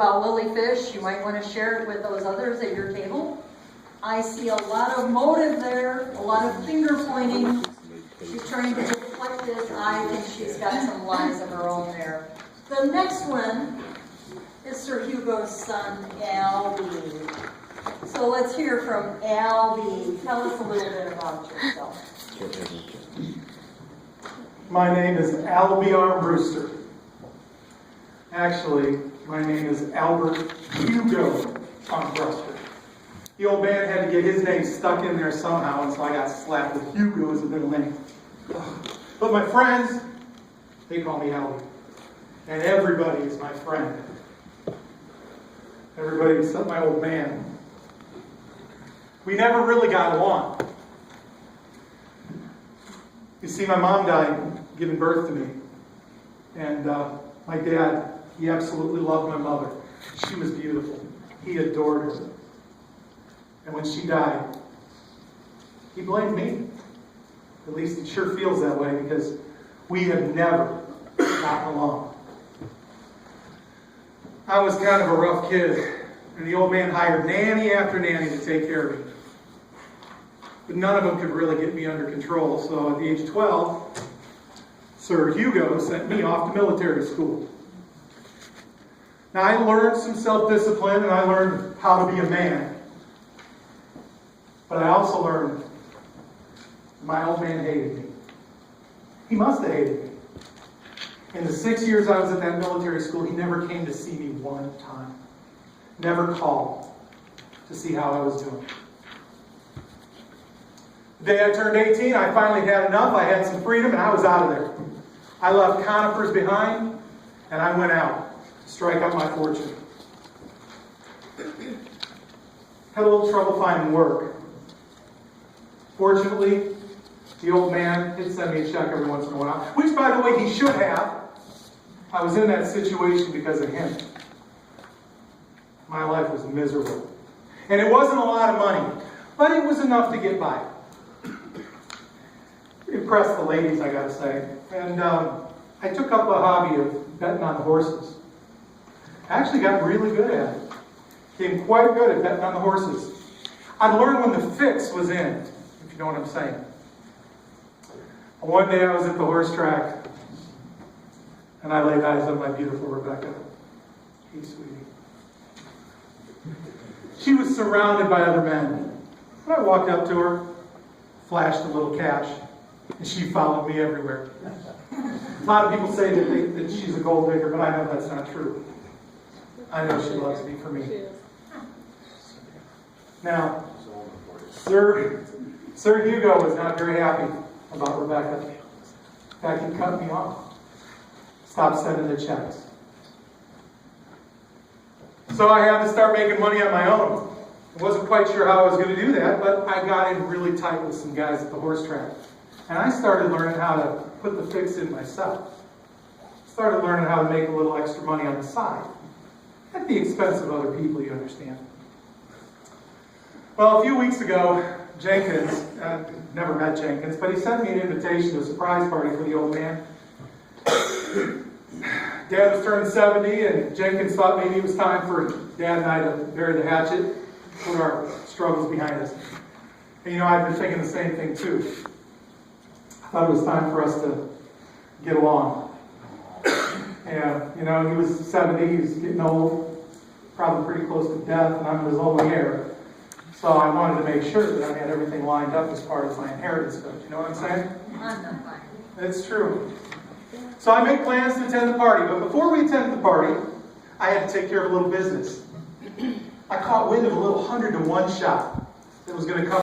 About Lily Fish, you might want to share it with those others at your table. I see a lot of motive there, a lot of finger pointing. She's trying to deflect this. I think she's got some lies of her own there. The next one is Sir Hugo's son, Albie. So let's hear from Albie. Tell us a little bit about yourself. My name is Albie Armbruster. Actually, my name is Hugo Armbruster. The old man had to get his name stuck in there somehow, and so I got slapped with Hugo as a middle name. But my friends, they call me Albie. And everybody is my friend. Everybody except my old man. We never really got along. You see, my mom died giving birth to me. And my dad, he absolutely loved my mother. She was beautiful. He adored her. And when she died, he blamed me. At least it sure feels that way, because we have never gotten along. I was kind of a rough kid, and the old man hired nanny after nanny to take care of me. But none of them could really get me under control, so at the age of 12, Sir Hugo sent me off to military school. Now, I learned some self-discipline, and I learned how to be a man. But I also learned my old man hated me. He must have hated me. In the 6 years I was at that military school, he never came to see me one time. Never called to see how I was doing. The day I turned 18, I finally had enough. I had some freedom, and I was out of there. I left conifers behind, and I went out to strike out my fortune. Had a little trouble finding work. Fortunately, the old man did send me a check every once in a while, which, by the way, he should have. I was in that situation because of him. My life was miserable. And it wasn't a lot of money, but it was enough to get by. Impressed the ladies, I gotta say. And I took up a hobby of betting on the horses. I actually got really good at it. Became quite good at betting on the horses. I'd learned when the fix was in, if you know what I'm saying. One day I was at the horse track, and I laid eyes on my beautiful Rebecca. Hey, sweetie. She was surrounded by other men. And I walked up to her, flashed a little cash, and she followed me everywhere. A lot of people say that she's a gold digger, but I know that's not true. I know she loves me for me. Now, Sir Hugo was not very happy about Rebecca. In fact, he cut me off. Stopped sending the checks. So I had to start making money on my own. I wasn't quite sure how I was going to do that, but I got in really tight with some guys at the horse track. And I started learning how to put the fix in myself. Started learning how to make a little extra money on the side. At the expense of other people, you understand. Well, a few weeks ago, Jenkins, never met Jenkins, but he sent me an invitation to a surprise party for the old man. Dad was turning 70, and Jenkins thought maybe it was time for Dad and I to bury the hatchet, put our struggles behind us. And you know, I've been thinking the same thing too. I thought it was time for us to get along. And, you know, he was 70, he was getting old, probably pretty close to death, and I'm his only heir. So I wanted to make sure that I had everything lined up as part of my inheritance stuff. You know what I'm saying? It's true. So I make plans to attend the party, but before we attended the party, I had to take care of a little business. I caught wind of a little 100-to-1 shot that was going to come